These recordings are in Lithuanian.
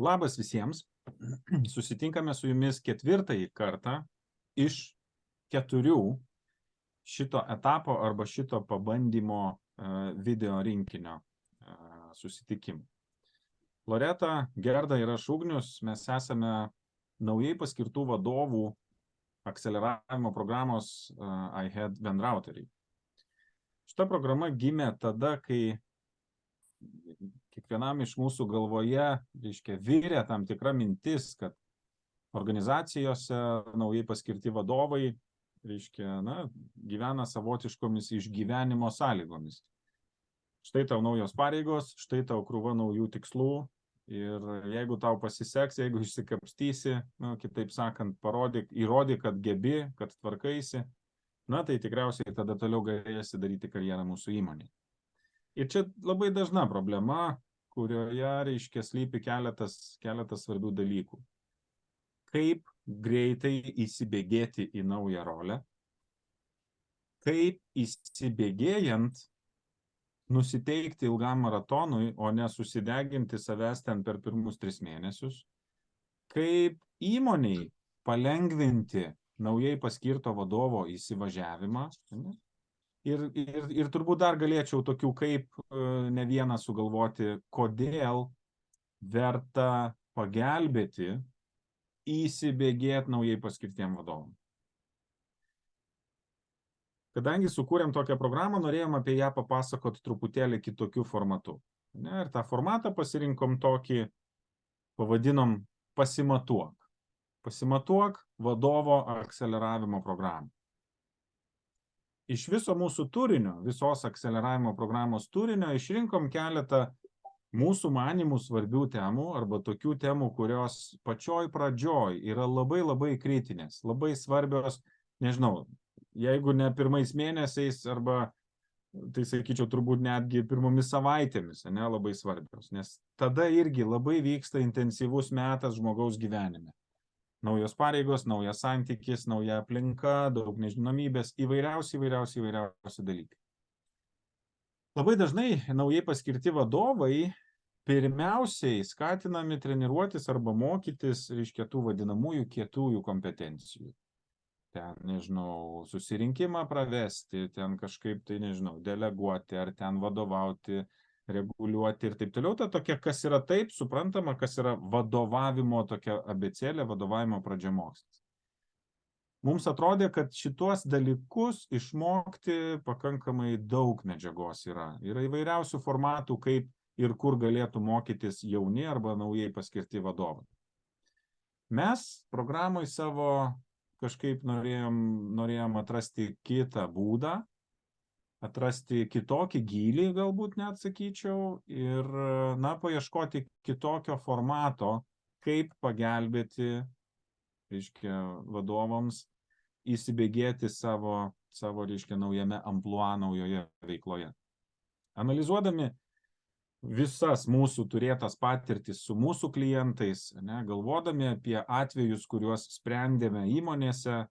Labas visiems. Susitinkame su jumis ketvirtąjį kartą iš 4 šito etapo arba šito pabandymo video rinkinio susitikimų. Loreta, Gerda ir aš Ugnius, mes esame naujai paskirtų vadovų akceleravimo programos iHead bendraautoriai. Šita programa gimė tada, kai kiekvienam iš mūsų galvoje, virė tam tikra mintis, kad organizacijose naujai paskirti vadovai, gyvena savotiškomis išgyvenimo sąlygomis. Štai tau naujos pareigos, štai tau krūva naujų tikslų ir jeigu tau pasiseks, jeigu išsikapstysi, kitaip sakant, įrodyk, kad gebi, kad tvarkaisi, tai tikriausiai tada toliau galėsi daryti karjerą mūsų įmonėje. Ir čia labai dažna problema, kurioje, slypi keletas svarbių dalykų. Kaip greitai įsibėgėti į naują rolę, kaip įsibėgėjant nusiteikti ilgam maratonui, o ne susideginti savęs ten per pirmus 3 mėnesius, kaip įmoniai palengvinti naujai paskirto vadovo įsivažiavimą. Ir turbūt dar galėčiau tokių kaip ne vieną sugalvoti, kodėl verta pagelbėti įsibėgėti naujai paskirtiem vadovam. Kadangi sukūrėm tokią programą, norėjom apie ją papasakoti truputėlį kitokiu formatu. Ir tą formatą pasirinkom tokį, pavadinom pasimatuok. Pasimatuok vadovo akceleravimo programą. Iš viso mūsų turinio, visos akceleravimo programos turinio, išrinkom keletą mūsų manymų svarbių temų arba tokių temų, kurios pačioj pradžioj yra labai kritinės, labai svarbios, nežinau, jeigu ne pirmais mėnesiais arba, tai sakyčiau, turbūt netgi pirmomis savaitėmis, labai svarbios, nes tada irgi labai vyksta intensyvus metas žmogaus gyvenime. Naujos pareigos, naujas santykis, nauja aplinka, daug nežinomybės, įvairiausi dalykai. Labai dažnai naujai paskirti vadovai pirmiausiai skatinami treniruotis arba mokytis, tų vadinamųjų kietųjų kompetencijų. Ten, susirinkimą pravesti, ten kažkaip, deleguoti, ar ten vadovauti, reguliuoti ir taip toliau. Tai tokia, kas yra taip suprantama, kas yra vadovavimo tokia abėcėlė, vadovavimo pradžiamokslis. Mums atrodė, kad šituos dalykus išmokti pakankamai daug medžiagos yra. Yra įvairiausių formatų, kaip ir kur galėtų mokytis jauni arba naujai paskirti vadovai. Mes programai savo kažkaip norėjom atrasti kitą būdą, atrasti kitokį gylį, galbūt net sakyčiau, ir, paieškoti kitokio formato, kaip pagelbėti, vadovams įsibėgėti savo naujame amplua, naujoje veikloje. Analizuodami visas mūsų turėtas patirtis su mūsų klientais, galvodami apie atvejus, kuriuos sprendėme įmonėse,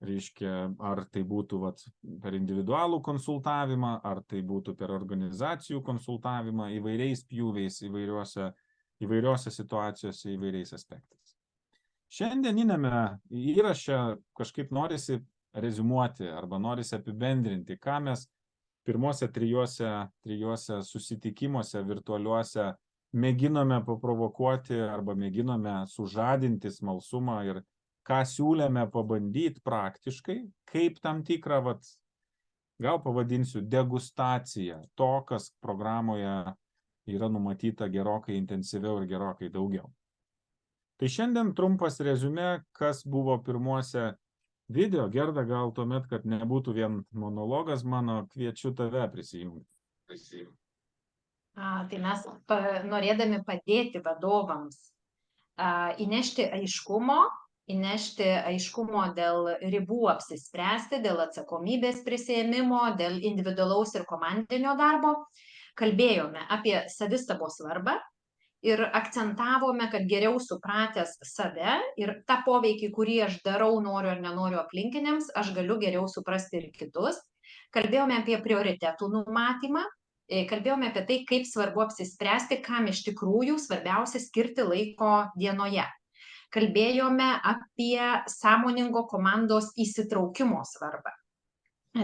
ar tai būtų per individualų konsultavimą, ar tai būtų per organizacijų konsultavimą įvairiais pjūviais, įvairiose situacijose, įvairiais aspektais. Šiandieninėme įraše kažkaip norisi reziumuoti arba norisi apibendrinti, ką mes pirmose trijuose susitikimuose virtualiuose mėginome paprovokuoti arba mėginome sužadinti smalsumą ir ką siūlėme pabandyti praktiškai, kaip tam tikrą, gal pavadinsiu, degustaciją to, kas programoje yra numatyta gerokai intensyviau ir gerokai daugiau. Tai šiandien trumpas reziumė, kas buvo pirmuose video. Gerda, gal tuomet, kad nebūtų vien monologas mano, kviečiu tave prisijungti. Tai mes norėdami padėti vadovams įnešti aiškumo dėl ribų apsispręsti, dėl atsakomybės prisiėmimo, dėl individualaus ir komandinio darbo, kalbėjome apie savistabos svarbą ir akcentavome, kad geriau supratęs save ir tą poveikį, kurį aš darau, noriu ar nenoriu aplinkiniams, aš galiu geriau suprasti ir kitus. Kalbėjome apie prioritetų numatymą, kalbėjome apie tai, kaip svarbu apsispręsti, kam iš tikrųjų svarbiausia skirti laiko dienoje. Kalbėjome apie sąmoningo komandos įsitraukimo svarbą.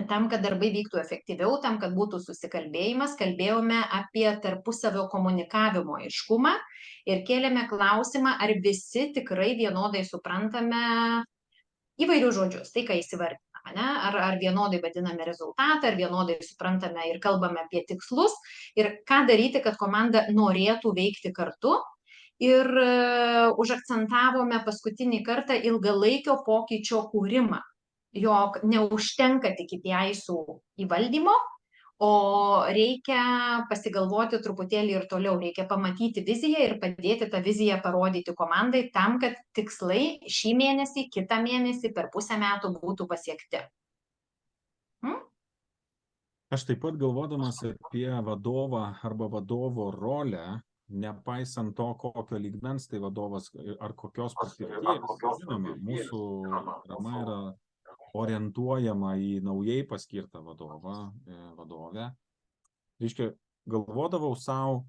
Tam, kad darbai vyktų efektyviau, tam, kad būtų susikalbėjimas, kalbėjome apie tarpusavio komunikavimo aiškumą ir kėlėme klausimą, ar visi tikrai vienodai suprantame įvairius žodžius, tai, ką įsivardiname, ne? Ar vienodai vadiname rezultatą, ar vienodai suprantame ir kalbame apie tikslus, ir ką daryti, kad komanda norėtų veikti kartu. Ir užakcentavome paskutinį kartą ilgalaikio pokyčio kūrimą, jog neužtenka tik KPI-sų įvaldymo, o reikia pasigalvoti truputėlį ir toliau, reikia pamatyti viziją ir padėti tą viziją parodyti komandai tam, kad tikslai šį mėnesį, kitą mėnesį, per pusę metų būtų pasiekti. Aš taip pat galvodamas apie vadovą arba vadovo rolę, nepaisant to, kokio lygmens tai vadovas ar kokios patirties, žinoma, mūsų programa yra orientuojama į naujai paskirtą vadovę. Reiškia, galvodavau savo,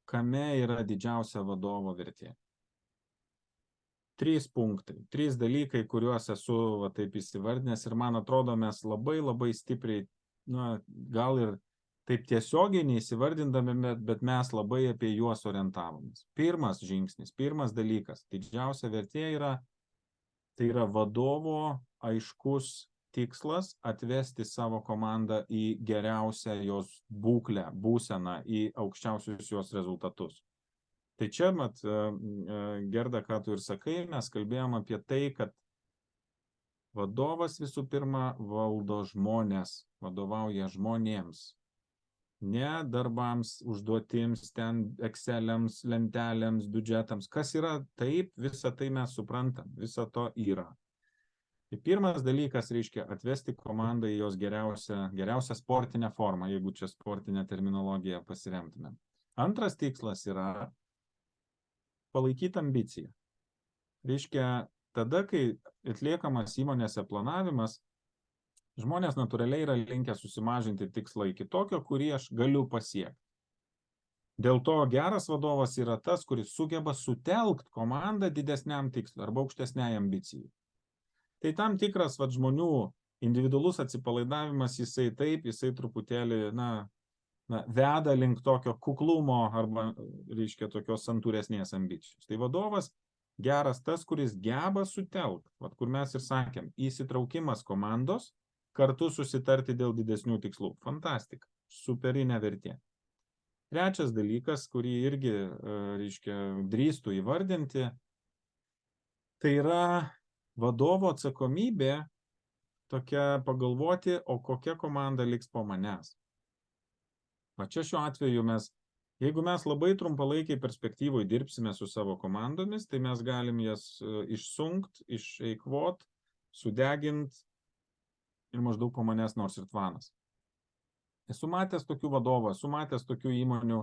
kame yra didžiausia vadovo vertė. 3 punktai, 3 dalykai, kuriuos esu taip įsivardinęs ir man atrodo, mes labai stipriai, gal ir taip tiesiogiai neįsivardindami, bet mes labai apie juos orientavomės. Pirmas žingsnis, pirmas dalykas, didžiausia vertė tai yra vadovo aiškus tikslas atvesti savo komandą į geriausią jos būseną, į aukščiausius jos rezultatus. Tai čia, Gerda, ką tu ir sakai, mes kalbėjom apie tai, kad vadovas visų pirma valdo žmones, vadovauja žmonėms. Ne darbams, užduotims, ten Exceliams, lentelėms, biudžetams. Kas yra taip, visą tai mes suprantam, visą to yra. Tai pirmas dalykas reiškia atvesti komandą į jos geriausią sportinę formą, jeigu čia sportinę terminologiją pasiremtume. Antras tikslas yra palaikyti ambiciją. Reiškia, tada, kai atliekamas įmonėse planavimas, žmonės natūraliai yra linkę susimažinti tikslą iki tokio, kurį aš galiu pasiekti. Dėl to geras vadovas yra tas, kuris sugeba sutelkti komandą didesniam tikslui arba aukštesniai ambicijai. Tai tam tikras žmonių individualus atsipalaidavimas, jisai truputėlį veda link tokio kuklumo arba, reiškia, tokios santūresnės ambicijos. Tai vadovas geras tas, kuris geba sutelkti, kur mes ir sakėm, įsitraukimas komandos, kartu susitarti dėl didesnių tikslų. Fantastika, superinė vertė. Trečias dalykas, kurį irgi, reiškia, drįstų įvardinti, tai yra vadovo atsakomybė tokia pagalvoti, o kokia komanda liks po manęs. Va čia šiuo atveju jeigu mes labai trumpalaikiai perspektyvoje dirbsime su savo komandomis, tai mes galim jas išsunkt, išeikvot, sudegint, ir maždaug po manęs nors ir tvanas. Esu matęs tokių vadovų, esu matęs tokių įmonių,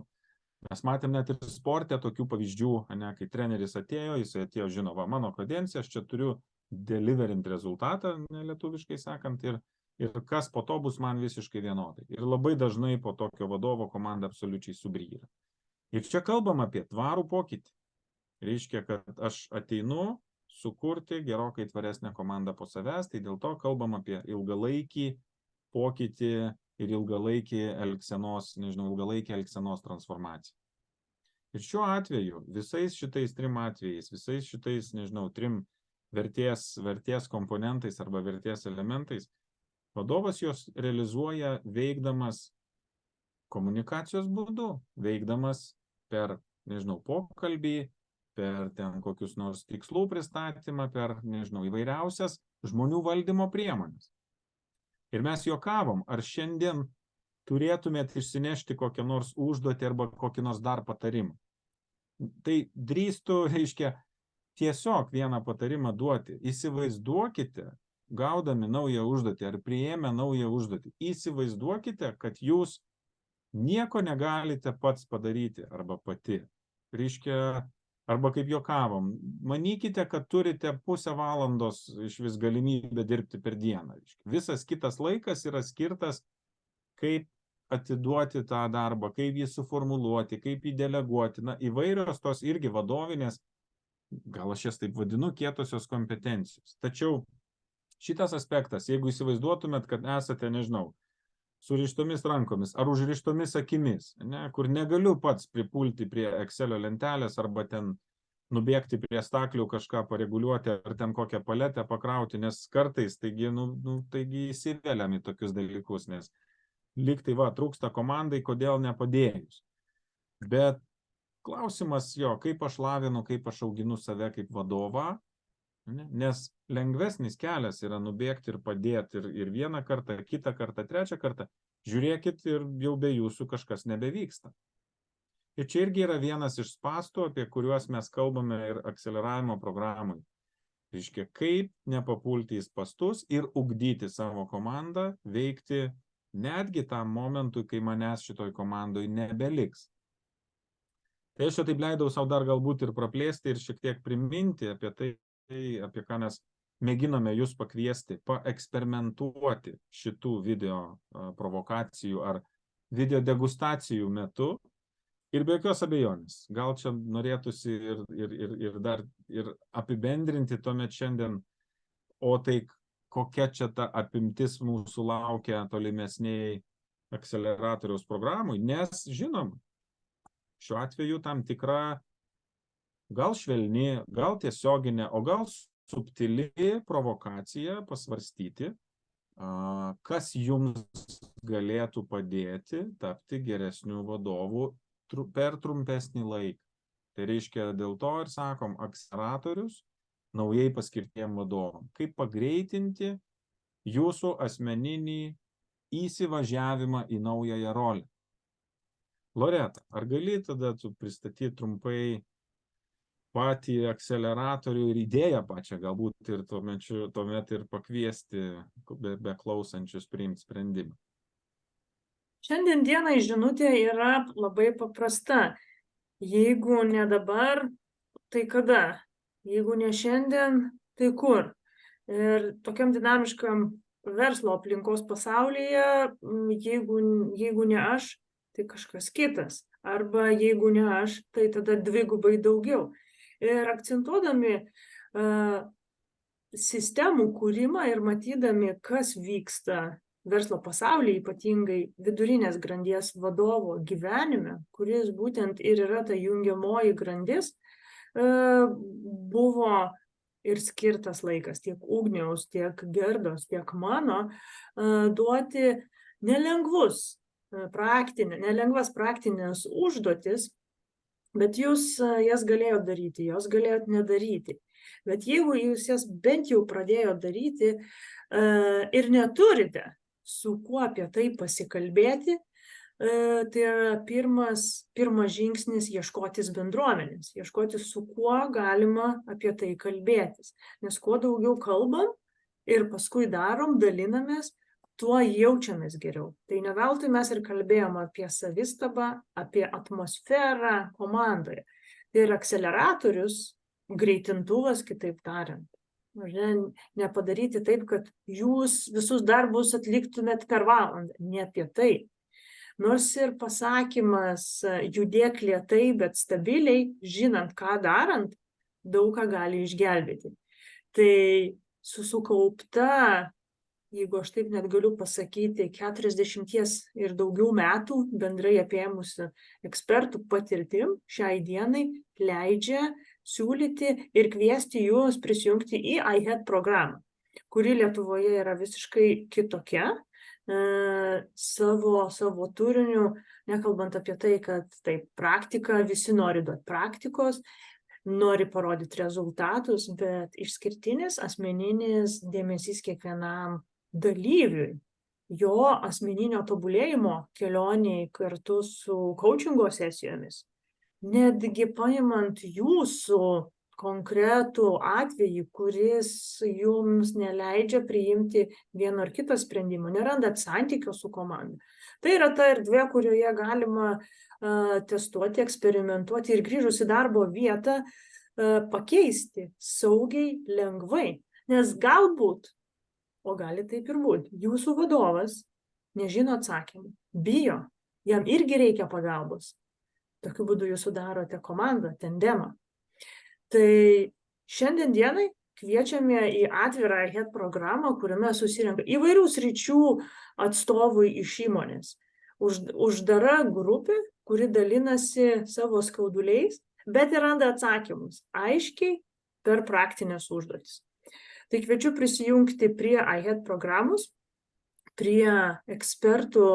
mes matėm net ir sporte tokių pavyzdžių, kai treneris atėjo, jisai atėjo, žino, mano kadencija, aš čia turiu deliverint rezultatą, lietuviškai sakant, ir kas po to bus man visiškai vienodai. Ir labai dažnai po tokio vadovo komanda absoliučiai subryra. Ir čia kalbam apie tvarų pokytį. Reiškia, kad aš ateinu sukurti gerokai tvaresnę komandą po savęs, tai dėl to kalbam apie ilgalaikį pokytį ir ilgalaikį elgsenos transformaciją. Ir šiuo atveju, visais šitais 3 atvejais, visais šitais, 3 vertės komponentais arba vertės elementais, vadovas jos realizuoja veikdamas komunikacijos būdu, veikdamas per, pokalbį, per ten kokius nors tikslų pristatymą, per, įvairiausias žmonių valdymo priemonės. Ir mes juokavom, ar šiandien turėtumėt išsinešti kokią nors užduotį arba kokį nors dar patarimą. Tai drįstų, reiškia, tiesiog vieną patarimą duoti. Įsivaizduokite, gaudami naują užduotį ar priėmę naują užduotį, įsivaizduokite, kad jūs nieko negalite pats padaryti arba pati. Reiškia, arba kaip juokavom, manykite, kad turite pusę valandos iš vis galimybę dirbti per dieną. Visas kitas laikas yra skirtas, kaip atiduoti tą darbą, kaip jį suformuluoti, kaip jį deleguoti. Na, įvairios tos irgi vadovinės, gal aš jas taip vadinu, kietosios kompetencijos. Tačiau šitas aspektas, jeigu įsivaizduotumėt, kad esate, nežinau, surištomis rankomis ar užrištomis akimis, ne, kur negaliu pats pripulti prie Excelio lentelės arba ten nubėgti prie staklių kažką pareguliuoti ar ten kokią paletę pakrauti, nes kartais taigi įsiveliam į tokius dalykus, nes lyg tai va, trūksta komandai, kodėl nepadėjus. Bet klausimas jo, kaip aš lavinu, kaip aš auginu save kaip vadovą, nes lengvesnis kelias yra nubėgti ir padėti ir vieną kartą, kitą kartą, trečią kartą, žiūrėkit ir jau be jūsų kažkas nebevyksta. Ir čia irgi yra vienas iš spąstų, apie kuriuos mes kalbame ir akceleravimo programai. Reiškia, kaip nepapulti į spąstus ir ugdyti savo komandą, veikti netgi tam momentui, kai manęs šitoj komandoj nebeliks. Tai aš čia taip leidau savo dar galbūt ir praplėsti ir šiek tiek priminti apie tai, apie ką mes mėginame jūs pakviesti, paeksperimentuoti šitų video provokacijų ar video degustacijų metu. Ir be jokios abejonės, gal čia norėtųsi ir dar ir apibendrinti tuomet šiandien, o tai kokia čia ta apimtis mūsų laukia tolimesniai akceleratoriaus programui, nes žinom, šiuo atveju tam tikra gal švelni, gal tiesioginė, o gal subtili provokacija pasvarstyti, kas jums galėtų padėti tapti geresniu vadovu per trumpesnį laiką. Tai reiškia, dėl to ir sakom, akceleratorius naujai paskirtiem vadovam. Kaip pagreitinti jūsų asmeninį įsivažiavimą į naująją rolę. Loreta, ar gali tada tu pristatyti trumpai patį akceleratorių ir idėją pačią, galbūt ir tuomet ir pakviesti beklausančius priimti sprendimą? Šiandien dienai žinutė yra labai paprasta. Jeigu ne dabar, tai kada? Jeigu ne šiandien, tai kur? Ir tokiam dinamiškam verslo aplinkos pasaulyje, jeigu ne aš, tai kažkas kitas. Arba jeigu ne aš, tai tada dvigubai daugiau. Ir akcentuodami sistemų kūrimą ir matydami, kas vyksta verslo pasaulyje, ypatingai vidurinės grandies vadovo gyvenime, kuris būtent ir yra ta jungiamoji grandis, buvo ir skirtas laikas tiek Ugniaus, tiek Gerdos, tiek mano duoti nelengvas praktinės užduotis, bet jūs jas galėjot daryti, jos galėjot nedaryti. Bet jeigu jūs jas bent jau pradėjot daryti ir neturite su kuo apie tai pasikalbėti, tai yra pirmas žingsnis ieškotis bendruomenės, ieškotis su kuo galima apie tai kalbėtis. Nes kuo daugiau kalbam ir paskui darom, dalinamės, tuo jaučiamės geriau. Tai ne veltui mes ir kalbėjom apie savistabą, apie atmosferą komandoje. Tai yra akceleratorius, greitintuvas, kitaip tariant. Nepadaryti taip, kad jūs visus darbus atliktumėt per valandą. Ne apie tai. Nors ir pasakymas judėk lėtai, bet stabiliai, žinant, ką darant, daug ką gali išgelbėti. Tai sukaupta, jeigu aš taip net galiu pasakyti, 40 ir daugiau metų bendrai apėmusi ekspertų patirtim šiai dienai leidžia siūlyti ir kviesti jūs prisijungti į iHead programą, kuri Lietuvoje yra visiškai kitokia savo turiniu, nekalbant apie tai, kad taip praktika, visi nori duoti praktikos, nori parodyti rezultatus, bet išskirtinis asmeninis dėmesys kiekvienam dalyviui, jo asmeninio tobulėjimo kelioniai kartu su coachingo sesijomis. Netgi paimant jūsų konkretų atvejį, kuris jums neleidžia priimti vieno ar kito sprendimo, nerandat santykio su komanda. Tai yra ta erdvė, kurioje galima testuoti, eksperimentuoti ir grįžus į darbo vietą pakeisti saugiai, lengvai. Nes galbūt, o gali taip ir būti, jūsų vadovas nežino atsakymų, bijo, jam irgi reikia pagalbos. Tokiu būdu jūs sudarote komandą, tandemą. Tai šiandien dienai kviečiame į atvirą iHead programą, kuriame susirenka įvairių sričių atstovai iš įmonės. Uždara grupė, kuri dalinasi savo skauduliais, bet ir randa atsakymus aiškiai per praktinės užduotis. Tai kviečiu prisijungti prie iHead programos, prie ekspertų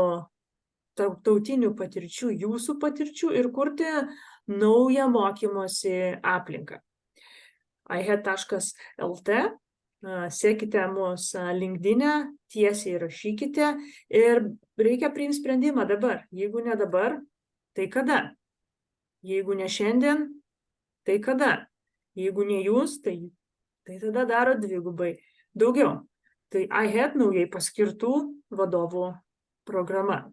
tarptautinių patirčių, jūsų patirčių ir kurti naują mokymosi aplinką. iHead.lt, sekite mus LinkedIn'e, tiesiai rašykite ir reikia priimti sprendimą dabar. Jeigu ne dabar, tai kada? Jeigu ne šiandien, tai kada? Jeigu ne jūs, tai tada daro dvigubai daugiau. Tai iHead naujai paskirtų vadovų programa.